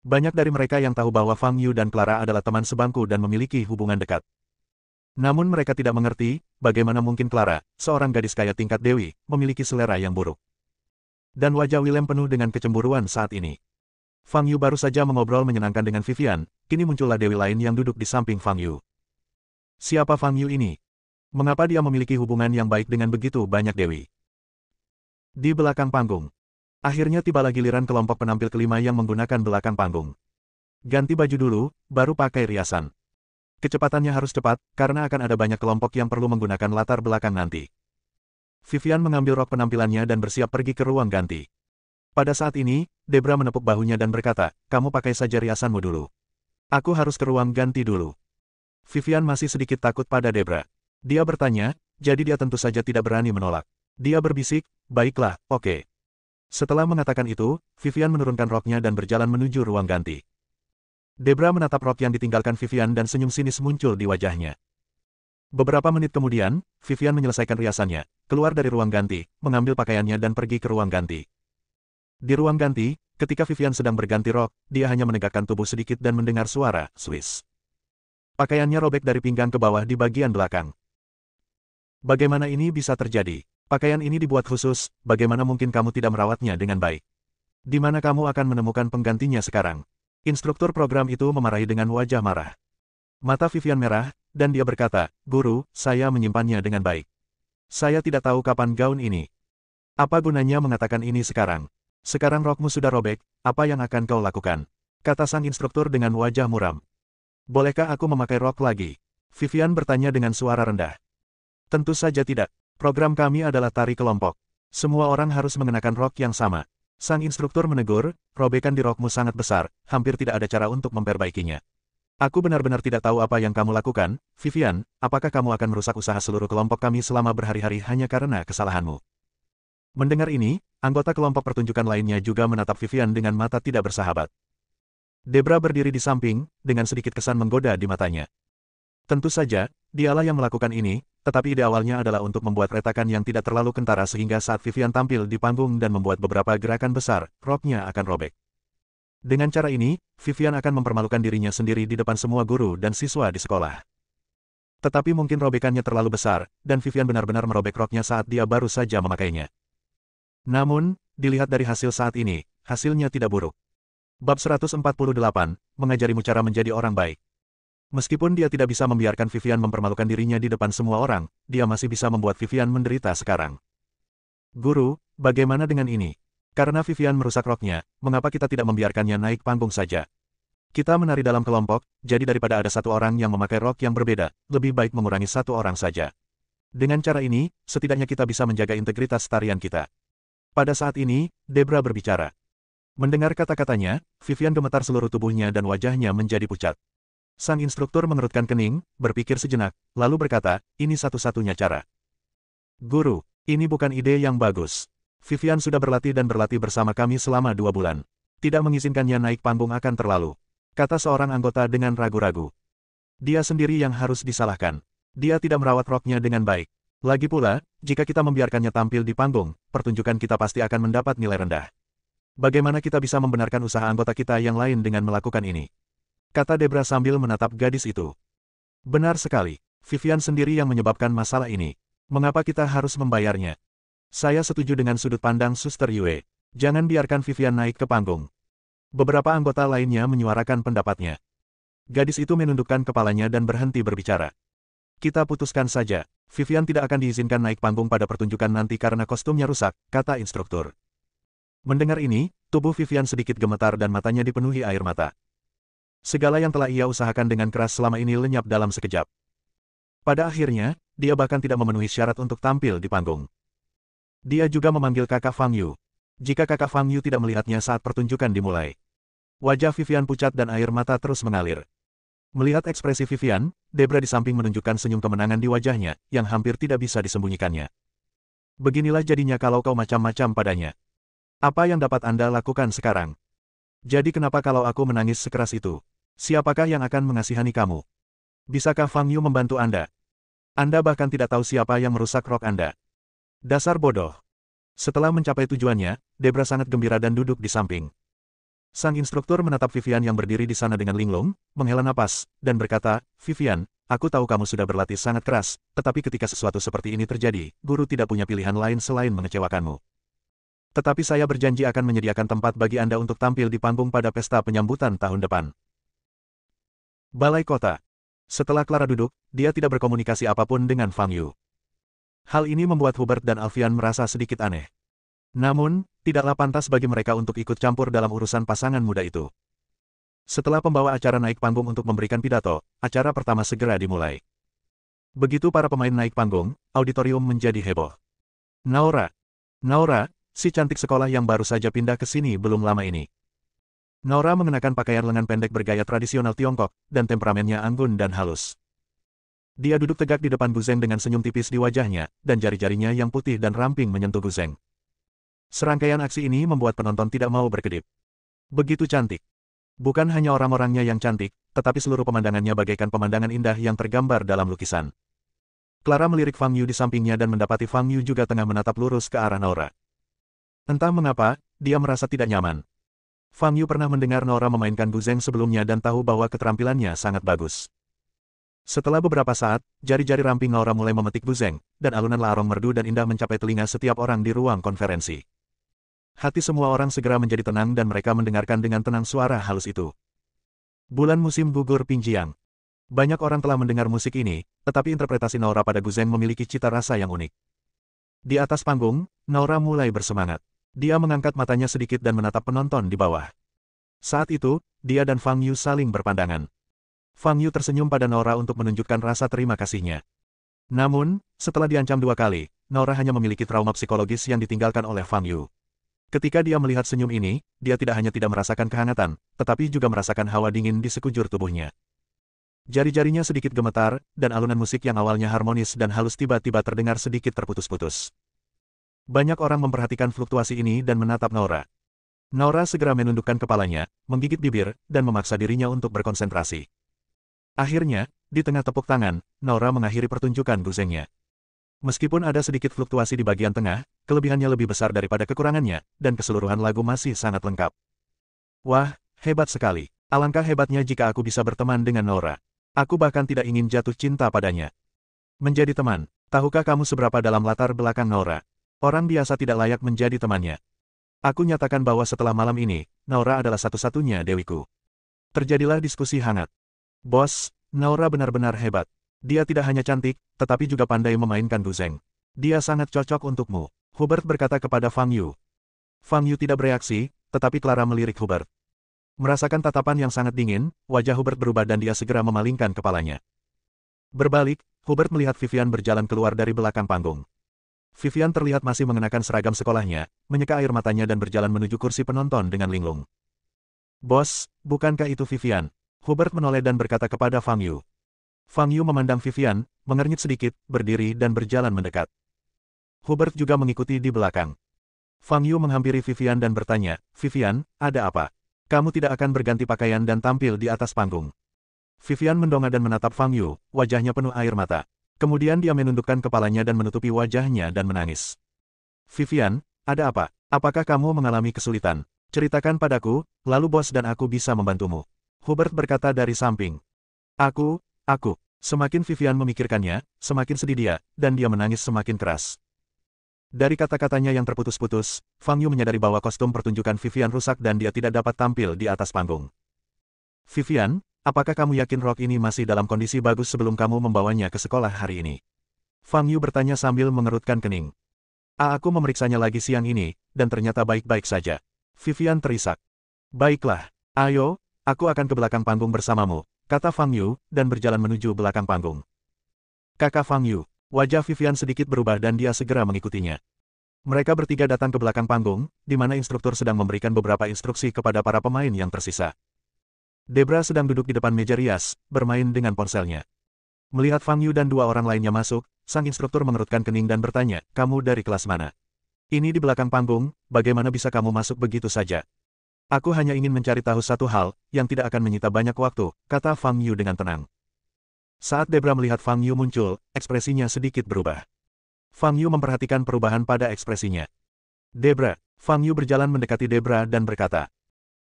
Banyak dari mereka yang tahu bahwa Fang Yu dan Clara adalah teman sebangku dan memiliki hubungan dekat. Namun mereka tidak mengerti, bagaimana mungkin Clara, seorang gadis kaya tingkat Dewi, memiliki selera yang buruk. Dan wajah Willem penuh dengan kecemburuan saat ini. Fang Yu baru saja mengobrol menyenangkan dengan Vivian, kini muncullah Dewi lain yang duduk di samping Fang Yu. Siapa Fang Yu ini? Mengapa dia memiliki hubungan yang baik dengan begitu banyak Dewi? Di belakang panggung. Akhirnya tibalah giliran kelompok penampil kelima yang menggunakan belakang panggung. Ganti baju dulu, baru pakai riasan. Kecepatannya harus cepat, karena akan ada banyak kelompok yang perlu menggunakan latar belakang nanti. Vivian mengambil rok penampilannya dan bersiap pergi ke ruang ganti. Pada saat ini, Debra menepuk bahunya dan berkata, kamu pakai saja riasanmu dulu. Aku harus ke ruang ganti dulu. Vivian masih sedikit takut pada Debra. Dia bertanya, jadi dia tentu saja tidak berani menolak. Dia berbisik, baiklah, oke. Setelah mengatakan itu, Vivian menurunkan roknya dan berjalan menuju ruang ganti. Debra menatap rok yang ditinggalkan Vivian dan senyum sinis muncul di wajahnya. Beberapa menit kemudian, Vivian menyelesaikan riasannya, keluar dari ruang ganti, mengambil pakaiannya dan pergi ke ruang ganti. Di ruang ganti, ketika Vivian sedang berganti rok, dia hanya menegakkan tubuh sedikit dan mendengar suara swish. Pakaiannya robek dari pinggang ke bawah di bagian belakang. Bagaimana ini bisa terjadi? Pakaian ini dibuat khusus, bagaimana mungkin kamu tidak merawatnya dengan baik? Di mana kamu akan menemukan penggantinya sekarang? Instruktur program itu memarahi dengan wajah marah. Mata Vivian merah, dan dia berkata, "Guru, saya menyimpannya dengan baik. Saya tidak tahu kapan gaun ini. Apa gunanya mengatakan ini sekarang? Sekarang rokmu sudah robek, apa yang akan kau lakukan?" Kata sang instruktur dengan wajah muram. "Bolehkah aku memakai rok lagi?" Vivian bertanya dengan suara rendah. "Tentu saja tidak. Program kami adalah tari kelompok. Semua orang harus mengenakan rok yang sama." Sang instruktur menegur, "Robekan di rokmu sangat besar, hampir tidak ada cara untuk memperbaikinya. Aku benar-benar tidak tahu apa yang kamu lakukan, Vivian, apakah kamu akan merusak usaha seluruh kelompok kami selama berhari-hari hanya karena kesalahanmu?" Mendengar ini, anggota kelompok pertunjukan lainnya juga menatap Vivian dengan mata tidak bersahabat. Debra berdiri di samping, dengan sedikit kesan menggoda di matanya. Tentu saja, dialah yang melakukan ini, tetapi ide awalnya adalah untuk membuat retakan yang tidak terlalu kentara sehingga saat Vivian tampil di panggung dan membuat beberapa gerakan besar, roknya akan robek. Dengan cara ini, Vivian akan mempermalukan dirinya sendiri di depan semua guru dan siswa di sekolah. Tetapi mungkin robekannya terlalu besar, dan Vivian benar-benar merobek roknya saat dia baru saja memakainya. Namun, dilihat dari hasil saat ini, hasilnya tidak buruk. Bab 148, mengajarimu cara menjadi orang baik. Meskipun dia tidak bisa membiarkan Vivian mempermalukan dirinya di depan semua orang, dia masih bisa membuat Vivian menderita sekarang. "Guru, bagaimana dengan ini? Karena Vivian merusak roknya, mengapa kita tidak membiarkannya naik panggung saja? Kita menari dalam kelompok, jadi daripada ada satu orang yang memakai rok yang berbeda, lebih baik mengurangi satu orang saja. Dengan cara ini, setidaknya kita bisa menjaga integritas tarian kita." Pada saat ini, Debra berbicara. Mendengar kata-katanya, Vivian gemetar seluruh tubuhnya dan wajahnya menjadi pucat. Sang instruktur mengerutkan kening, berpikir sejenak, lalu berkata, "Ini satu-satunya cara." "Guru, ini bukan ide yang bagus. Vivian sudah berlatih dan berlatih bersama kami selama 2 bulan. Tidak mengizinkannya naik panggung akan terlalu," kata seorang anggota dengan ragu-ragu. "Dia sendiri yang harus disalahkan. Dia tidak merawat roknya dengan baik. Lagi pula, jika kita membiarkannya tampil di panggung, pertunjukan kita pasti akan mendapat nilai rendah. Bagaimana kita bisa membenarkan usaha anggota kita yang lain dengan melakukan ini?" Kata Debra sambil menatap gadis itu. "Benar sekali. Vivian sendiri yang menyebabkan masalah ini. Mengapa kita harus membayarnya?" "Saya setuju dengan sudut pandang Suster Yue. Jangan biarkan Vivian naik ke panggung." Beberapa anggota lainnya menyuarakan pendapatnya. Gadis itu menundukkan kepalanya dan berhenti berbicara. "Kita putuskan saja. Vivian tidak akan diizinkan naik panggung pada pertunjukan nanti karena kostumnya rusak," kata instruktur. Mendengar ini, tubuh Vivian sedikit gemetar dan matanya dipenuhi air mata. Segala yang telah ia usahakan dengan keras selama ini lenyap dalam sekejap. Pada akhirnya, dia bahkan tidak memenuhi syarat untuk tampil di panggung. Dia juga memanggil kakak Fang Yu. Jika kakak Fang Yu tidak melihatnya saat pertunjukan dimulai. Wajah Vivian pucat dan air mata terus mengalir. Melihat ekspresi Vivian, Debra di samping menunjukkan senyum kemenangan di wajahnya, yang hampir tidak bisa disembunyikannya. "Beginilah jadinya kalau kau macam-macam padanya. Apa yang dapat Anda lakukan sekarang? Jadi kenapa kalau aku menangis sekeras itu? Siapakah yang akan mengasihani kamu? Bisakah Fang Yu membantu Anda? Anda bahkan tidak tahu siapa yang merusak rok Anda. Dasar bodoh." Setelah mencapai tujuannya, Debra sangat gembira dan duduk di samping. Sang instruktur menatap Vivian yang berdiri di sana dengan linglung, menghela napas, dan berkata, "Vivian, aku tahu kamu sudah berlatih sangat keras, tetapi ketika sesuatu seperti ini terjadi, guru tidak punya pilihan lain selain mengecewakanmu. Tetapi saya berjanji akan menyediakan tempat bagi Anda untuk tampil di panggung pada pesta penyambutan tahun depan." Balai Kota. Setelah Clara duduk, dia tidak berkomunikasi apapun dengan Fang Yu. Hal ini membuat Hubert dan Alfian merasa sedikit aneh. Namun, tidaklah pantas bagi mereka untuk ikut campur dalam urusan pasangan muda itu. Setelah pembawa acara naik panggung untuk memberikan pidato, acara pertama segera dimulai. Begitu para pemain naik panggung, auditorium menjadi heboh. Naura, si cantik sekolah yang baru saja pindah ke sini belum lama ini. Nora mengenakan pakaian lengan pendek bergaya tradisional Tiongkok, dan temperamennya anggun dan halus. Dia duduk tegak di depan Gu Zeng dengan senyum tipis di wajahnya, dan jari-jarinya yang putih dan ramping menyentuh Gu Zeng. Serangkaian aksi ini membuat penonton tidak mau berkedip. Begitu cantik. Bukan hanya orang-orangnya yang cantik, tetapi seluruh pemandangannya bagaikan pemandangan indah yang tergambar dalam lukisan. Clara melirik Fang Yu di sampingnya dan mendapati Fang Yu juga tengah menatap lurus ke arah Nora. Entah mengapa, dia merasa tidak nyaman. Fang Yu pernah mendengar Nora memainkan Gu Zeng sebelumnya dan tahu bahwa keterampilannya sangat bagus. Setelah beberapa saat, jari-jari ramping Nora mulai memetik Gu Zeng, dan alunan larong merdu dan indah mencapai telinga setiap orang di ruang konferensi. Hati semua orang segera menjadi tenang dan mereka mendengarkan dengan tenang suara halus itu. Bulan musim gugur Pingjiang. Banyak orang telah mendengar musik ini, tetapi interpretasi Nora pada Gu Zeng memiliki cita rasa yang unik. Di atas panggung, Nora mulai bersemangat. Dia mengangkat matanya sedikit dan menatap penonton di bawah. Saat itu, dia dan Fang Yu saling berpandangan. Fang Yu tersenyum pada Nora untuk menunjukkan rasa terima kasihnya. Namun, setelah diancam 2 kali, Nora hanya memiliki trauma psikologis yang ditinggalkan oleh Fang Yu. Ketika dia melihat senyum ini, dia tidak hanya tidak merasakan kehangatan, tetapi juga merasakan hawa dingin di sekujur tubuhnya. Jari-jarinya sedikit gemetar, dan alunan musik yang awalnya harmonis dan halus tiba-tiba terdengar sedikit terputus-putus. Banyak orang memperhatikan fluktuasi ini dan menatap Nora. Nora segera menundukkan kepalanya, menggigit bibir, dan memaksa dirinya untuk berkonsentrasi. Akhirnya, di tengah tepuk tangan, Nora mengakhiri pertunjukan Gu Zengnya. Meskipun ada sedikit fluktuasi di bagian tengah, kelebihannya lebih besar daripada kekurangannya, dan keseluruhan lagu masih sangat lengkap. Wah, hebat sekali. Alangkah hebatnya jika aku bisa berteman dengan Nora. Aku bahkan tidak ingin jatuh cinta padanya. Menjadi teman, tahukah kamu seberapa dalam latar belakang Nora? Orang biasa tidak layak menjadi temannya. Aku nyatakan bahwa setelah malam ini, Nora adalah satu-satunya dewiku. Terjadilah diskusi hangat. Bos, Nora benar-benar hebat. Dia tidak hanya cantik, tetapi juga pandai memainkan Gu Zeng. Dia sangat cocok untukmu, Hubert berkata kepada Fang Yu. Fang Yu tidak bereaksi, tetapi Clara melirik Hubert. Merasakan tatapan yang sangat dingin, wajah Hubert berubah dan dia segera memalingkan kepalanya. Berbalik, Hubert melihat Vivian berjalan keluar dari belakang panggung. Vivian terlihat masih mengenakan seragam sekolahnya, menyeka air matanya dan berjalan menuju kursi penonton dengan linglung. Bos, bukankah itu Vivian? Hubert menoleh dan berkata kepada Fang Yu. Fang Yu memandang Vivian, mengernyit sedikit, berdiri dan berjalan mendekat. Hubert juga mengikuti di belakang. Fang Yu menghampiri Vivian dan bertanya, Vivian, ada apa? Kamu tidak akan berganti pakaian dan tampil di atas panggung. Vivian mendongak dan menatap Fang Yu, wajahnya penuh air mata. Kemudian dia menundukkan kepalanya dan menutupi wajahnya dan menangis. Vivian, ada apa? Apakah kamu mengalami kesulitan? Ceritakan padaku, lalu bos dan aku bisa membantumu. Hubert berkata dari samping. Aku. Semakin Vivian memikirkannya, semakin sedih dia, dan dia menangis semakin keras. Dari kata-katanya yang terputus-putus, Fang Yu menyadari bahwa kostum pertunjukan Vivian rusak dan dia tidak dapat tampil di atas panggung. Vivian, apakah kamu yakin rok ini masih dalam kondisi bagus sebelum kamu membawanya ke sekolah hari ini? Fang Yu bertanya sambil mengerutkan kening. Aku memeriksanya lagi siang ini, dan ternyata baik-baik saja. Vivian terisak. Baiklah, ayo, aku akan ke belakang panggung bersamamu, kata Fang Yu, dan berjalan menuju belakang panggung. Kakak Fang Yu, wajah Vivian sedikit berubah dan dia segera mengikutinya. Mereka bertiga datang ke belakang panggung, di mana instruktur sedang memberikan beberapa instruksi kepada para pemain yang tersisa. Debra sedang duduk di depan meja rias, bermain dengan ponselnya. Melihat Fang Yu dan 2 orang lainnya masuk, sang instruktur mengerutkan kening dan bertanya, kamu dari kelas mana? Ini di belakang panggung, bagaimana bisa kamu masuk begitu saja? Aku hanya ingin mencari tahu satu hal, yang tidak akan menyita banyak waktu, kata Fang Yu dengan tenang. Saat Debra melihat Fang Yu muncul, ekspresinya sedikit berubah. Fang Yu memperhatikan perubahan pada ekspresinya. Debra, Fang Yu berjalan mendekati Debra dan berkata.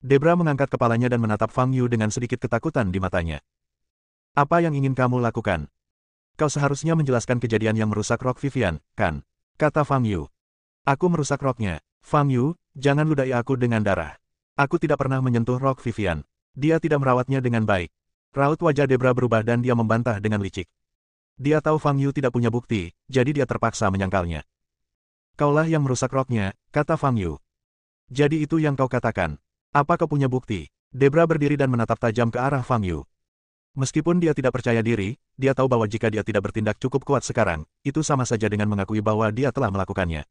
Debra mengangkat kepalanya dan menatap Fang Yu dengan sedikit ketakutan di matanya. Apa yang ingin kamu lakukan? Kau seharusnya menjelaskan kejadian yang merusak rok Vivian, kan? Kata Fang Yu. Aku merusak roknya. Fang Yu, jangan ludahi aku dengan darah. Aku tidak pernah menyentuh rok Vivian. Dia tidak merawatnya dengan baik. Raut wajah Debra berubah dan dia membantah dengan licik. Dia tahu Fang Yu tidak punya bukti, jadi dia terpaksa menyangkalnya. Kaulah yang merusak roknya, kata Fang Yu. Jadi itu yang kau katakan. Apa kau punya bukti? Debra berdiri dan menatap tajam ke arah Fang Yu. Meskipun dia tidak percaya diri, dia tahu bahwa jika dia tidak bertindak cukup kuat sekarang, itu sama saja dengan mengakui bahwa dia telah melakukannya.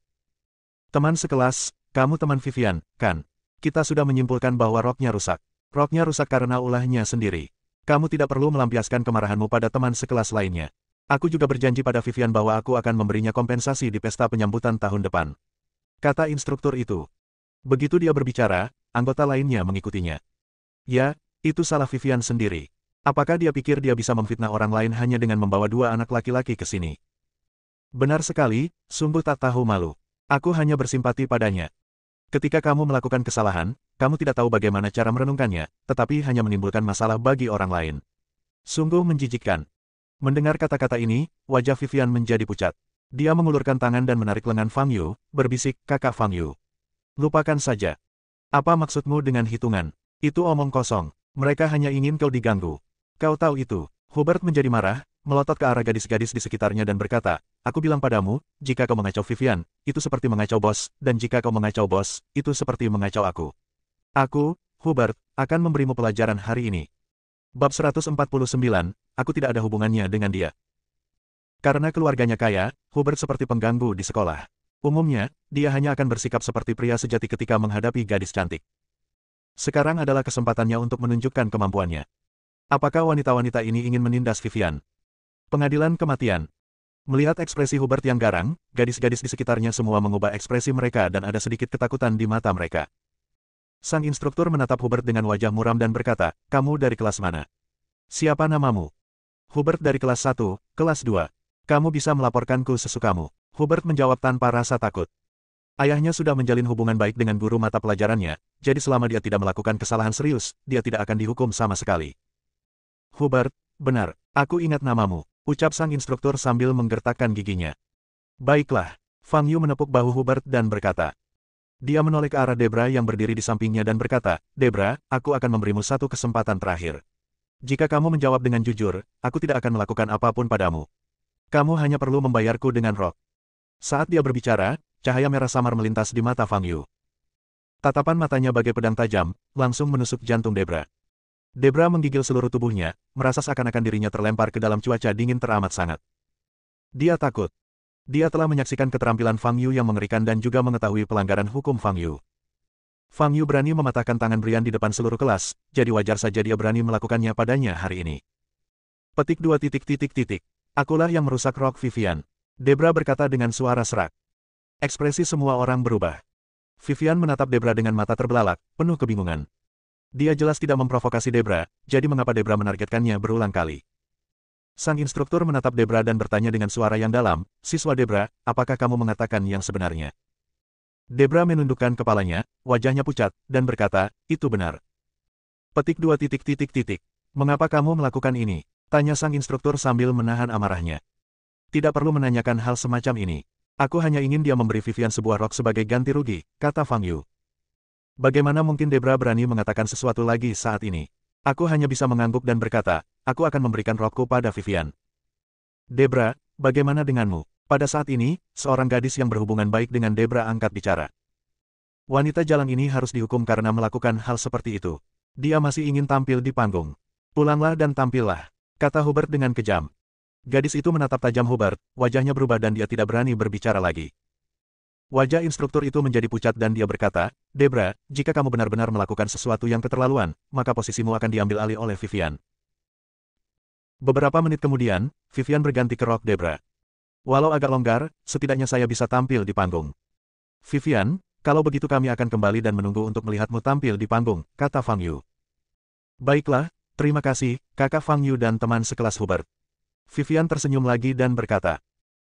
Teman sekelas, kamu teman Vivian, kan? Kita sudah menyimpulkan bahwa roknya rusak. Roknya rusak karena ulahnya sendiri. Kamu tidak perlu melampiaskan kemarahanmu pada teman sekelas lainnya. Aku juga berjanji pada Vivian bahwa aku akan memberinya kompensasi di pesta penyambutan tahun depan. Kata instruktur itu. Begitu dia berbicara, anggota lainnya mengikutinya. Ya, itu salah Vivian sendiri. Apakah dia pikir dia bisa memfitnah orang lain hanya dengan membawa dua anak laki-laki ke sini? Benar sekali, sungguh tak tahu malu. Aku hanya bersimpati padanya. Ketika kamu melakukan kesalahan, kamu tidak tahu bagaimana cara merenungkannya, tetapi hanya menimbulkan masalah bagi orang lain. Sungguh menjijikkan. Mendengar kata-kata ini, wajah Vivian menjadi pucat. Dia mengulurkan tangan dan menarik lengan Fang Yu, berbisik, "Kakak Fang Yu. Lupakan saja. Apa maksudmu dengan hitungan? Itu omong kosong. Mereka hanya ingin kau diganggu. Kau tahu itu." Hubert menjadi marah, melotot ke arah gadis-gadis di sekitarnya dan berkata, "Aku bilang padamu, jika kau mengacau Vivian, itu seperti mengacau bos, dan jika kau mengacau bos, itu seperti mengacau aku. Aku, Hubert, akan memberimu pelajaran hari ini." Bab 149, aku tidak ada hubungannya dengan dia. Karena keluarganya kaya, Hubert seperti pengganggu di sekolah. Umumnya, dia hanya akan bersikap seperti pria sejati ketika menghadapi gadis cantik. Sekarang adalah kesempatannya untuk menunjukkan kemampuannya. Apakah wanita-wanita ini ingin menindas Vivian? Pengadilan kematian. Melihat ekspresi Hubert yang garang, gadis-gadis di sekitarnya semua mengubah ekspresi mereka dan ada sedikit ketakutan di mata mereka. Sang instruktur menatap Hubert dengan wajah muram dan berkata, "Kamu dari kelas mana? Siapa namamu?" "Hubert dari kelas 1, kelas 2. Kamu bisa melaporkanku sesukamu." Hubert menjawab tanpa rasa takut. Ayahnya sudah menjalin hubungan baik dengan guru mata pelajarannya, jadi selama dia tidak melakukan kesalahan serius, dia tidak akan dihukum sama sekali. "Hubert, benar, aku ingat namamu," ucap sang instruktur sambil menggertakkan giginya. "Baiklah." Fang Yu menepuk bahu Hubert dan berkata. Dia menoleh ke arah Debra yang berdiri di sampingnya dan berkata, "Debra, aku akan memberimu satu kesempatan terakhir. Jika kamu menjawab dengan jujur, aku tidak akan melakukan apapun padamu. Kamu hanya perlu membayarku dengan rok." Saat dia berbicara, cahaya merah samar melintas di mata Fang Yu. Tatapan matanya bagai pedang tajam, langsung menusuk jantung Debra. Debra menggigil seluruh tubuhnya, merasa seakan-akan dirinya terlempar ke dalam cuaca dingin teramat sangat. Dia takut. Dia telah menyaksikan keterampilan Fang Yu yang mengerikan dan juga mengetahui pelanggaran hukum Fang Yu. Fang Yu berani mematahkan tangan Brian di depan seluruh kelas, jadi wajar saja dia berani melakukannya padanya hari ini. Petik 2. Akulah yang merusak rok Vivian. Debra berkata dengan suara serak. Ekspresi semua orang berubah. Vivian menatap Debra dengan mata terbelalak, penuh kebingungan. Dia jelas tidak memprovokasi Debra, jadi mengapa Debra menargetkannya berulang kali? Sang instruktur menatap Debra dan bertanya dengan suara yang dalam, "Siswa Debra, apakah kamu mengatakan yang sebenarnya?" Debra menundukkan kepalanya, wajahnya pucat, dan berkata, "Itu benar." Petik 2. Mengapa kamu melakukan ini? Tanya sang instruktur sambil menahan amarahnya. Tidak perlu menanyakan hal semacam ini. Aku hanya ingin dia memberi Vivian sebuah rok sebagai ganti rugi, kata Fang Yu. Bagaimana mungkin Debra berani mengatakan sesuatu lagi saat ini? Aku hanya bisa mengangguk dan berkata, aku akan memberikan rokku pada Vivian. Debra, bagaimana denganmu? Pada saat ini, seorang gadis yang berhubungan baik dengan Debra angkat bicara. Wanita jalan ini harus dihukum karena melakukan hal seperti itu. Dia masih ingin tampil di panggung. Pulanglah dan tampillah, kata Hubert dengan kejam. Gadis itu menatap tajam Hubert, wajahnya berubah dan dia tidak berani berbicara lagi. Wajah instruktur itu menjadi pucat dan dia berkata, Debra, jika kamu benar-benar melakukan sesuatu yang keterlaluan, maka posisimu akan diambil alih oleh Vivian. Beberapa menit kemudian, Vivian berganti ke rok Debra. Walau agak longgar, setidaknya saya bisa tampil di panggung. Vivian, kalau begitu kami akan kembali dan menunggu untuk melihatmu tampil di panggung, kata Fang Yu. Baiklah, terima kasih, kakak Fang Yu dan teman sekelas Hubert. Vivian tersenyum lagi dan berkata.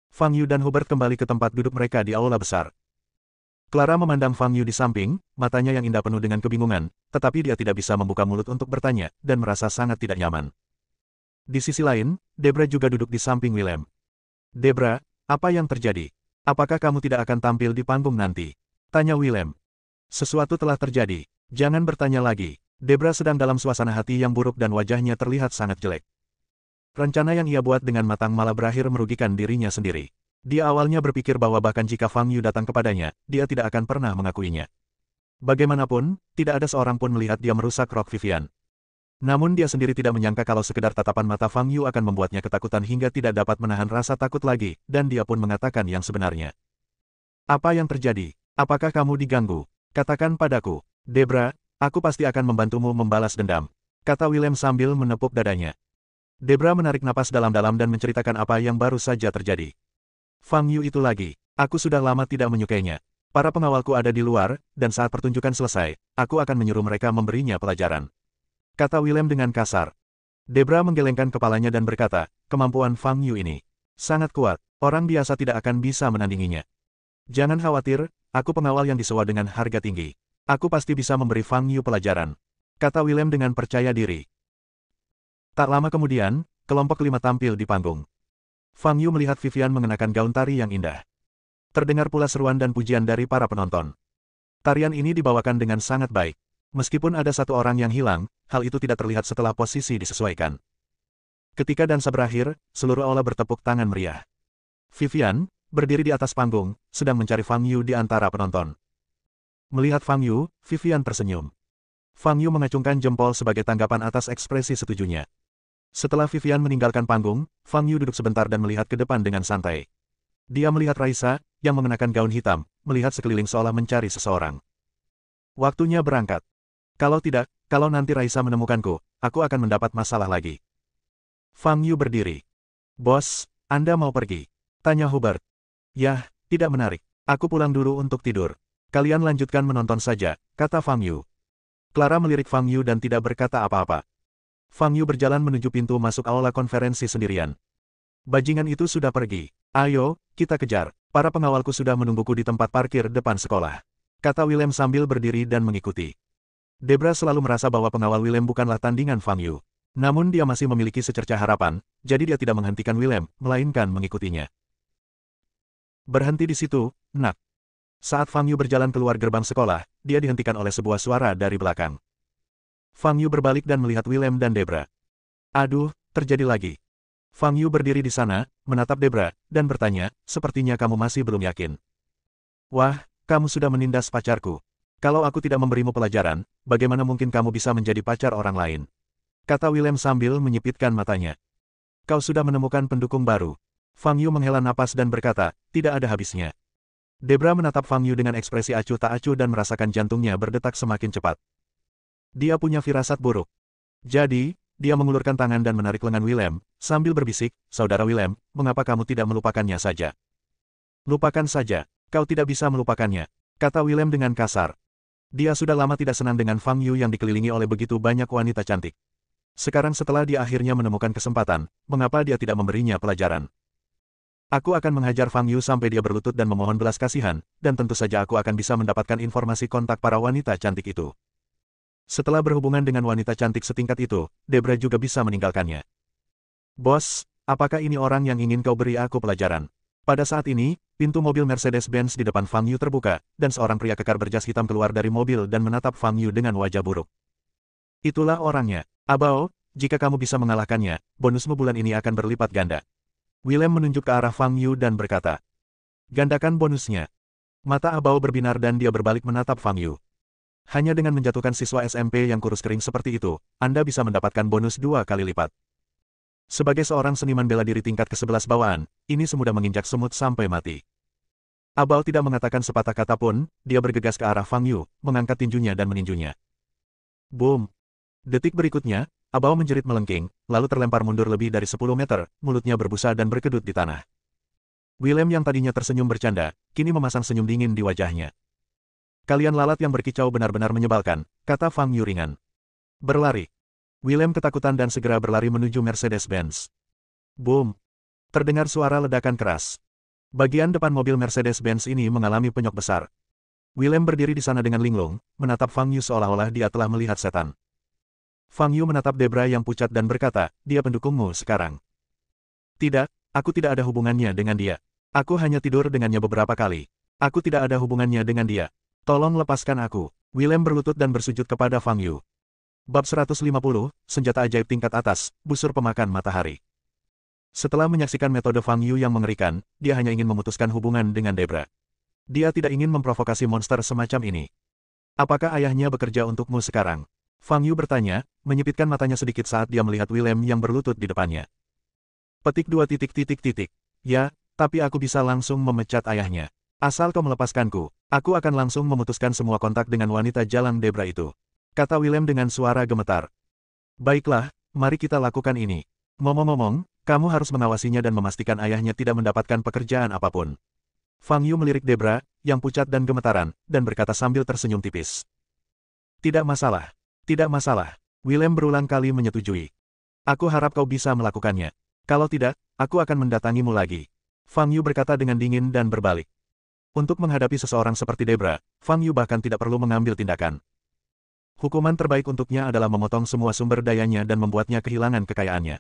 Fang Yu dan Hubert kembali ke tempat duduk mereka di aula besar. Clara memandang Fang Yu di samping, matanya yang indah penuh dengan kebingungan, tetapi dia tidak bisa membuka mulut untuk bertanya, dan merasa sangat tidak nyaman. Di sisi lain, Debra juga duduk di samping Willem. Debra, apa yang terjadi? Apakah kamu tidak akan tampil di panggung nanti? Tanya Willem. Sesuatu telah terjadi. Jangan bertanya lagi. Debra sedang dalam suasana hati yang buruk dan wajahnya terlihat sangat jelek. Rencana yang ia buat dengan matang malah berakhir merugikan dirinya sendiri. Dia awalnya berpikir bahwa bahkan jika Fang Yu datang kepadanya, dia tidak akan pernah mengakuinya. Bagaimanapun, tidak ada seorang pun melihat dia merusak rok Vivian. Namun dia sendiri tidak menyangka kalau sekedar tatapan mata Fang Yu akan membuatnya ketakutan hingga tidak dapat menahan rasa takut lagi, dan dia pun mengatakan yang sebenarnya. Apa yang terjadi? Apakah kamu diganggu? Katakan padaku. Debra, aku pasti akan membantumu membalas dendam, kata Willem sambil menepuk dadanya. Debra menarik napas dalam-dalam dan menceritakan apa yang baru saja terjadi. Fang Yu itu lagi, aku sudah lama tidak menyukainya. Para pengawalku ada di luar, dan saat pertunjukan selesai, aku akan menyuruh mereka memberinya pelajaran, kata Willem dengan kasar. Debra menggelengkan kepalanya dan berkata, kemampuan Fang Yu ini sangat kuat, orang biasa tidak akan bisa menandinginya. Jangan khawatir, aku pengawal yang disewa dengan harga tinggi. Aku pasti bisa memberi Fang Yu pelajaran, kata Willem dengan percaya diri. Tak lama kemudian, kelompok 5 tampil di panggung. Fang Yu melihat Vivian mengenakan gaun tari yang indah. Terdengar pula seruan dan pujian dari para penonton. Tarian ini dibawakan dengan sangat baik. Meskipun ada satu orang yang hilang, hal itu tidak terlihat setelah posisi disesuaikan. Ketika dansa berakhir, seluruh aula bertepuk tangan meriah. Vivian, berdiri di atas panggung, sedang mencari Fang Yu di antara penonton. Melihat Fang Yu, Vivian tersenyum. Fang Yu mengacungkan jempol sebagai tanggapan atas ekspresi setujunya. Setelah Vivian meninggalkan panggung, Fang Yu duduk sebentar dan melihat ke depan dengan santai. Dia melihat Raisa, yang mengenakan gaun hitam, melihat sekeliling seolah mencari seseorang. Waktunya berangkat. Kalau tidak, kalau nanti Raisa menemukanku, aku akan mendapat masalah lagi. Fang Yu berdiri. Bos, Anda mau pergi? Tanya Hubert. Yah, tidak menarik. Aku pulang dulu untuk tidur. Kalian lanjutkan menonton saja, kata Fang Yu. Clara melirik Fang Yu dan tidak berkata apa-apa. Fang Yu berjalan menuju pintu masuk aula konferensi sendirian. Bajingan itu sudah pergi. Ayo, kita kejar. Para pengawalku sudah menungguku di tempat parkir depan sekolah, kata Willem sambil berdiri dan mengikuti. Debra selalu merasa bahwa pengawal Willem bukanlah tandingan Fang Yu. Namun dia masih memiliki secercah harapan, jadi dia tidak menghentikan Willem, melainkan mengikutinya. Berhenti di situ, nak. Saat Fang Yu berjalan keluar gerbang sekolah, dia dihentikan oleh sebuah suara dari belakang. Fang Yu berbalik dan melihat Willem dan Debra. Aduh, terjadi lagi. Fang Yu berdiri di sana, menatap Debra, dan bertanya, sepertinya kamu masih belum yakin. Wah, kamu sudah menindas pacarku. Kalau aku tidak memberimu pelajaran, bagaimana mungkin kamu bisa menjadi pacar orang lain? Kata Willem sambil menyipitkan matanya. Kau sudah menemukan pendukung baru. Fang Yu menghela napas dan berkata, tidak ada habisnya. Debra menatap Fang Yu dengan ekspresi acuh tak acuh dan merasakan jantungnya berdetak semakin cepat. Dia punya firasat buruk. Jadi, dia mengulurkan tangan dan menarik lengan Willem, sambil berbisik, Saudara Willem, mengapa kamu tidak melupakannya saja? Lupakan saja, kau tidak bisa melupakannya, kata Willem dengan kasar. Dia sudah lama tidak senang dengan Fang Yu yang dikelilingi oleh begitu banyak wanita cantik. Sekarang setelah dia akhirnya menemukan kesempatan, mengapa dia tidak memberinya pelajaran? Aku akan menghajar Fang Yu sampai dia berlutut dan memohon belas kasihan, dan tentu saja aku akan bisa mendapatkan informasi kontak para wanita cantik itu. Setelah berhubungan dengan wanita cantik setingkat itu, Debra juga bisa meninggalkannya. Bos, apakah ini orang yang ingin kau beri aku pelajaran? Pada saat ini, pintu mobil Mercedes-Benz di depan Fang Yu terbuka, dan seorang pria kekar berjas hitam keluar dari mobil dan menatap Fang Yu dengan wajah buruk. Itulah orangnya. Abao, jika kamu bisa mengalahkannya, bonusmu bulan ini akan berlipat ganda. Willem menunjuk ke arah Fang Yu dan berkata, gandakan bonusnya. Mata Abao berbinar dan dia berbalik menatap Fang Yu. Hanya dengan menjatuhkan siswa SMP yang kurus kering seperti itu, Anda bisa mendapatkan bonus 2 kali lipat. Sebagai seorang seniman bela diri tingkat ke-11 bawaan, ini semudah menginjak semut sampai mati. Abao tidak mengatakan sepatah kata pun, dia bergegas ke arah Fang Yu, mengangkat tinjunya dan meninjunya. Boom! Detik berikutnya, Abao menjerit melengking, lalu terlempar mundur lebih dari 10 meter, mulutnya berbusa dan berkedut di tanah. Willem yang tadinya tersenyum bercanda, kini memasang senyum dingin di wajahnya. Kalian lalat yang berkicau benar-benar menyebalkan, kata Fang Yu ringan. Berlari. Willem ketakutan dan segera berlari menuju Mercedes-Benz. Boom! Terdengar suara ledakan keras. Bagian depan mobil Mercedes-Benz ini mengalami penyok besar. Willem berdiri di sana dengan linglung, menatap Fang Yu seolah-olah dia telah melihat setan. Fang Yu menatap Debra yang pucat dan berkata, dia pendukungmu sekarang. Tidak, aku tidak ada hubungannya dengan dia. Aku hanya tidur dengannya beberapa kali. Aku tidak ada hubungannya dengan dia. Tolong lepaskan aku. Willem berlutut dan bersujud kepada Fang Yu. Bab 150, Senjata Ajaib Tingkat Atas, Busur Pemakan Matahari. Setelah menyaksikan metode Fang Yu yang mengerikan, dia hanya ingin memutuskan hubungan dengan Debra. Dia tidak ingin memprovokasi monster semacam ini. Apakah ayahnya bekerja untukmu sekarang? Fang Yu bertanya, menyipitkan matanya sedikit saat dia melihat Willem yang berlutut di depannya. Petik 2 titik. Ya, tapi aku bisa langsung memecat ayahnya. Asal kau melepaskanku, aku akan langsung memutuskan semua kontak dengan wanita jalang Debra itu. Kata Willem dengan suara gemetar. Baiklah, mari kita lakukan ini. Ngomong-ngomong, kamu harus mengawasinya dan memastikan ayahnya tidak mendapatkan pekerjaan apapun. Fang Yu melirik Debra, yang pucat dan gemetaran, dan berkata sambil tersenyum tipis. Tidak masalah. Tidak masalah. Willem berulang kali menyetujui. Aku harap kau bisa melakukannya. Kalau tidak, aku akan mendatangimu lagi. Fang Yu berkata dengan dingin dan berbalik. Untuk menghadapi seseorang seperti Debra, Fang Yu bahkan tidak perlu mengambil tindakan. Hukuman terbaik untuknya adalah memotong semua sumber dayanya dan membuatnya kehilangan kekayaannya.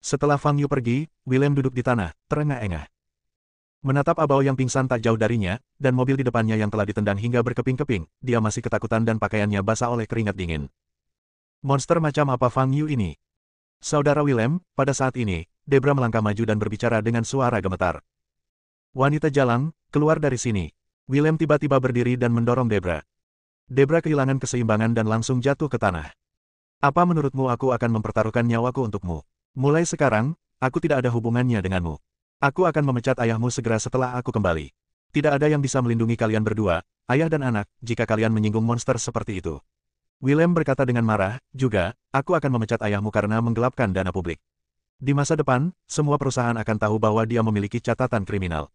Setelah Fang Yu pergi, Willem duduk di tanah, terengah-engah. Menatap Abao yang pingsan tak jauh darinya, dan mobil di depannya yang telah ditendang hingga berkeping-keping, dia masih ketakutan dan pakaiannya basah oleh keringat dingin. Monster macam apa Fang Yu ini? Saudara Willem, pada saat ini, Debra melangkah maju dan berbicara dengan suara gemetar. Wanita jalang, keluar dari sini. Willem tiba-tiba berdiri dan mendorong Debra. Debra kehilangan keseimbangan dan langsung jatuh ke tanah. Apa menurutmu aku akan mempertaruhkan nyawaku untukmu? Mulai sekarang, aku tidak ada hubungannya denganmu. Aku akan memecat ayahmu segera setelah aku kembali. Tidak ada yang bisa melindungi kalian berdua, ayah dan anak, jika kalian menyinggung monster seperti itu. Willem berkata dengan marah, juga, aku akan memecat ayahmu karena menggelapkan dana publik. Di masa depan, semua perusahaan akan tahu bahwa dia memiliki catatan kriminal.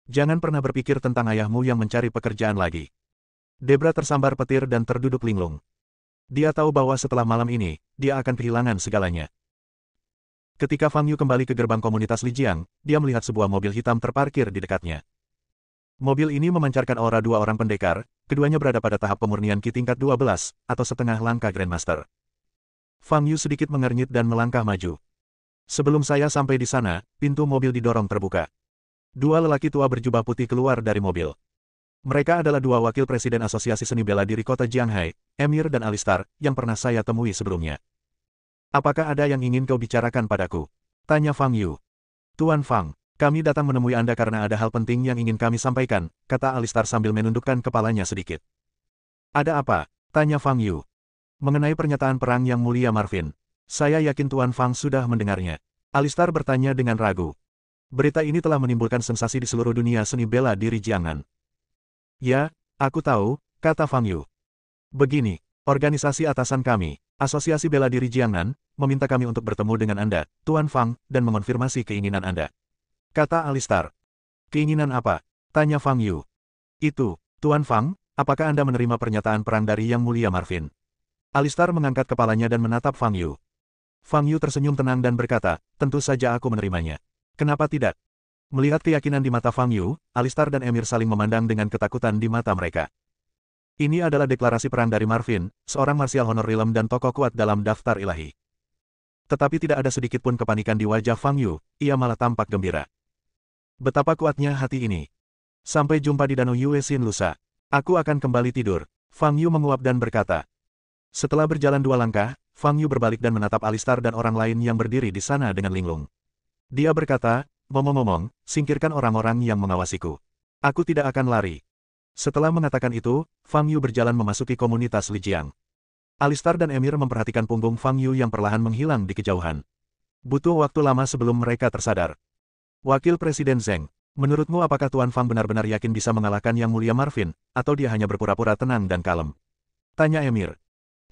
Jangan pernah berpikir tentang ayahmu yang mencari pekerjaan lagi. Debra tersambar petir dan terduduk linglung. Dia tahu bahwa setelah malam ini, dia akan kehilangan segalanya. Ketika Fang Yu kembali ke gerbang komunitas Lijiang, dia melihat sebuah mobil hitam terparkir di dekatnya. Mobil ini memancarkan aura dua orang pendekar, keduanya berada pada tahap pemurnian Ki tingkat 12, atau setengah langkah Grandmaster. Fang Yu sedikit mengernyit dan melangkah maju. Sebelum saya sampai di sana, pintu mobil didorong terbuka. Dua lelaki tua berjubah putih keluar dari mobil. Mereka adalah dua wakil presiden Asosiasi Seni Bela Diri Kota Jianghai, Emir dan Alistar, yang pernah saya temui sebelumnya. Apakah ada yang ingin kau bicarakan padaku? Tanya Fang Yu. Tuan Fang, kami datang menemui Anda karena ada hal penting yang ingin kami sampaikan, kata Alistar sambil menundukkan kepalanya sedikit. Ada apa? Tanya Fang Yu. Mengenai pernyataan perang yang mulia Marvin. Saya yakin Tuan Fang sudah mendengarnya. Alistar bertanya dengan ragu. Berita ini telah menimbulkan sensasi di seluruh dunia seni bela diri Jiangnan. Ya, aku tahu, kata Fang Yu. Begini, organisasi atasan kami, Asosiasi Bela Diri Jiangnan, meminta kami untuk bertemu dengan Anda, Tuan Fang, dan mengonfirmasi keinginan Anda. Kata Alistar. Keinginan apa? Tanya Fang Yu. Itu, Tuan Fang, apakah Anda menerima pernyataan perang dari Yang Mulia Marvin? Alistar mengangkat kepalanya dan menatap Fang Yu. Fang Yu tersenyum tenang dan berkata, tentu saja aku menerimanya. Kenapa tidak? Melihat keyakinan di mata Fang Yu, Alistar dan Emir saling memandang dengan ketakutan di mata mereka. Ini adalah deklarasi perang dari Marvin, seorang marsial honor Rilem dan tokoh kuat dalam daftar ilahi. Tetapi tidak ada sedikit pun kepanikan di wajah Fang Yu, ia malah tampak gembira. Betapa kuatnya hati ini. Sampai jumpa di Danau Yuesin lusa. Aku akan kembali tidur. Fang Yu menguap dan berkata. Setelah berjalan dua langkah, Fang Yu berbalik dan menatap Alistar dan orang lain yang berdiri di sana dengan linglung. Dia berkata, ngomong-ngomong, singkirkan orang-orang yang mengawasiku. Aku tidak akan lari. Setelah mengatakan itu, Fang Yu berjalan memasuki komunitas Lijiang. Alistar dan Emir memperhatikan punggung Fang Yu yang perlahan menghilang di kejauhan. Butuh waktu lama sebelum mereka tersadar. Wakil Presiden Zeng, menurutmu apakah Tuan Fang benar-benar yakin bisa mengalahkan Yang Mulia Marvin, atau dia hanya berpura-pura tenang dan kalem? Tanya Emir.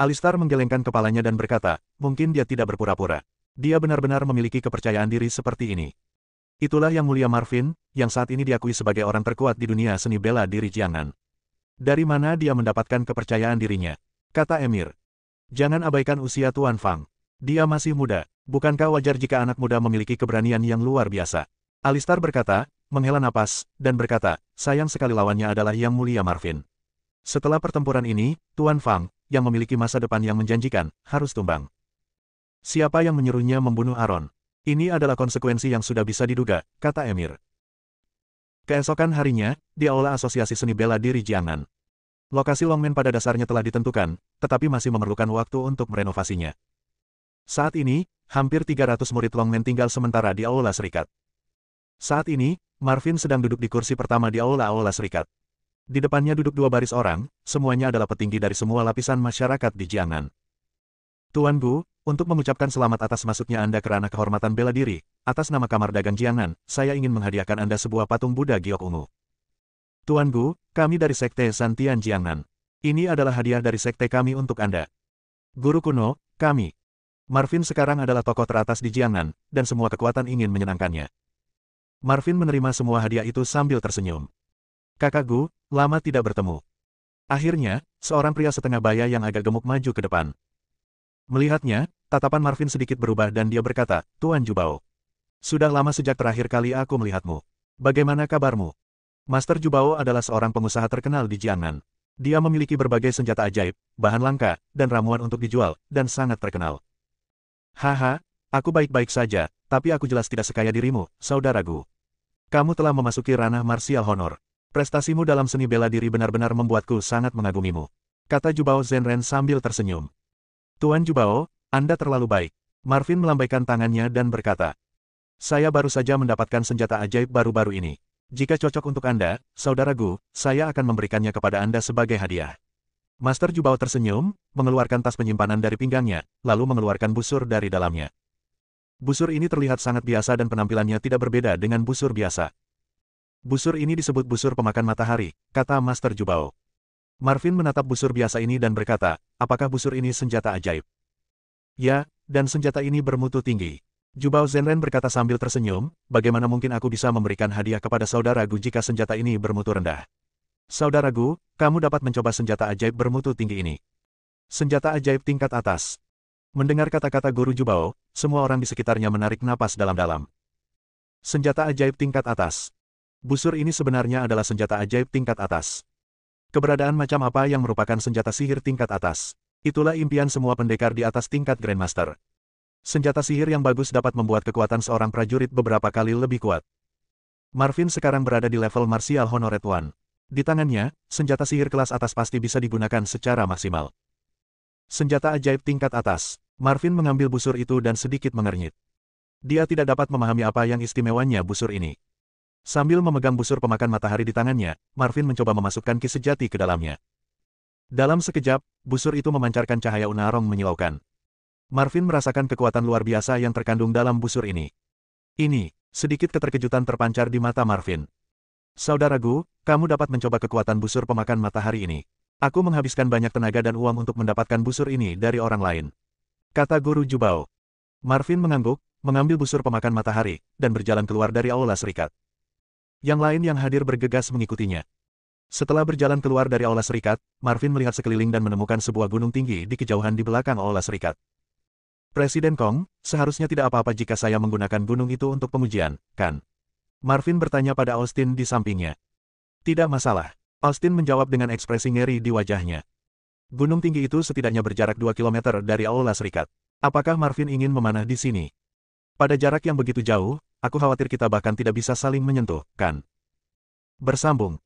Alistar menggelengkan kepalanya dan berkata, mungkin dia tidak berpura-pura. Dia benar-benar memiliki kepercayaan diri seperti ini. Itulah Yang Mulia Marvin, yang saat ini diakui sebagai orang terkuat di dunia seni bela diri Jiangnan. Dari mana dia mendapatkan kepercayaan dirinya? Kata Emir. Jangan abaikan usia Tuan Fang. Dia masih muda. Bukankah wajar jika anak muda memiliki keberanian yang luar biasa? Alistar berkata, menghela napas, dan berkata, sayang sekali lawannya adalah Yang Mulia Marvin. Setelah pertempuran ini, Tuan Fang, yang memiliki masa depan yang menjanjikan, harus tumbang. Siapa yang menyuruhnya membunuh Aron? Ini adalah konsekuensi yang sudah bisa diduga, kata Emir. Keesokan harinya, di Aula Asosiasi Seni Bela Diri Jiangnan. Lokasi Longmen pada dasarnya telah ditentukan, tetapi masih memerlukan waktu untuk merenovasinya. Saat ini, hampir 300 murid Longmen tinggal sementara di Aula Serikat. Saat ini, Marvin sedang duduk di kursi pertama di Aula Serikat. Di depannya duduk dua baris orang, semuanya adalah petinggi dari semua lapisan masyarakat di Jiangnan. Tuan Gu, Untuk mengucapkan selamat atas masuknya Anda ke ranah kehormatan bela diri, atas nama Kamar Dagang Jiangnan, saya ingin menghadiahkan Anda sebuah patung Buddha giok ungu. Tuan Gu, kami dari Sekte Santian Jiangnan. Ini adalah hadiah dari sekte kami untuk Anda. Guru kuno, kami. Marvin sekarang adalah tokoh teratas di Jiangnan, dan semua kekuatan ingin menyenangkannya. Marvin menerima semua hadiah itu sambil tersenyum. Kakak Gu, lama tidak bertemu. Akhirnya, seorang pria setengah baya yang agak gemuk maju ke depan. Melihatnya, tatapan Marvin sedikit berubah dan dia berkata, Tuan Jubao. Sudah lama sejak terakhir kali aku melihatmu. Bagaimana kabarmu? Master Jubao adalah seorang pengusaha terkenal di Jiangnan. Dia memiliki berbagai senjata ajaib, bahan langka, dan ramuan untuk dijual, dan sangat terkenal. Haha, aku baik-baik saja, tapi aku jelas tidak sekaya dirimu, saudaraku. Kamu telah memasuki ranah martial honor. Prestasimu dalam seni bela diri benar-benar membuatku sangat mengagumimu. Kata Jubao Zhenren sambil tersenyum. Tuan Jubao, Anda terlalu baik. Marvin melambaikan tangannya dan berkata. Saya baru saja mendapatkan senjata ajaib baru-baru ini. Jika cocok untuk Anda, saudaraku, saya akan memberikannya kepada Anda sebagai hadiah. Master Jubao tersenyum, mengeluarkan tas penyimpanan dari pinggangnya, lalu mengeluarkan busur dari dalamnya. Busur ini terlihat sangat biasa dan penampilannya tidak berbeda dengan busur biasa. Busur ini disebut busur pemakan matahari, kata Master Jubao. Marvin menatap busur biasa ini dan berkata, apakah busur ini senjata ajaib? Ya, dan senjata ini bermutu tinggi. Jubao Zhenren berkata sambil tersenyum, bagaimana mungkin aku bisa memberikan hadiah kepada saudaraku jika senjata ini bermutu rendah? Saudaraku, kamu dapat mencoba senjata ajaib bermutu tinggi ini. Senjata ajaib tingkat atas. Mendengar kata-kata Guru Jubao, semua orang di sekitarnya menarik napas dalam-dalam. Senjata ajaib tingkat atas. Busur ini sebenarnya adalah senjata ajaib tingkat atas. Keberadaan macam apa yang merupakan senjata sihir tingkat atas? Itulah impian semua pendekar di atas tingkat Grandmaster. Senjata sihir yang bagus dapat membuat kekuatan seorang prajurit beberapa kali lebih kuat. Marvin sekarang berada di level martial honored 1. Di tangannya, senjata sihir kelas atas pasti bisa digunakan secara maksimal. Senjata ajaib tingkat atas. Marvin mengambil busur itu dan sedikit mengernyit. Dia tidak dapat memahami apa yang istimewanya busur ini. Sambil memegang busur pemakan matahari di tangannya, Marvin mencoba memasukkan ki sejati ke dalamnya. Dalam sekejap, busur itu memancarkan cahaya unarong menyilaukan. Marvin merasakan kekuatan luar biasa yang terkandung dalam busur ini. Ini, sedikit keterkejutan terpancar di mata Marvin. Saudaraku, kamu dapat mencoba kekuatan busur pemakan matahari ini. Aku menghabiskan banyak tenaga dan uang untuk mendapatkan busur ini dari orang lain. Kata Guru Jubao. Marvin mengangguk, mengambil busur pemakan matahari, dan berjalan keluar dari Aula Serikat. Yang lain yang hadir bergegas mengikutinya. Setelah berjalan keluar dari Aula Serikat, Marvin melihat sekeliling dan menemukan sebuah gunung tinggi di kejauhan di belakang Aula Serikat. Presiden Kong, seharusnya tidak apa-apa jika saya menggunakan gunung itu untuk pengujian, kan? Marvin bertanya pada Austin di sampingnya. Tidak masalah. Austin menjawab dengan ekspresi ngeri di wajahnya. Gunung tinggi itu setidaknya berjarak 2 km dari Aula Serikat. Apakah Marvin ingin memanah di sini? Pada jarak yang begitu jauh, aku khawatir kita bahkan tidak bisa saling menyentuh, kan? Bersambung.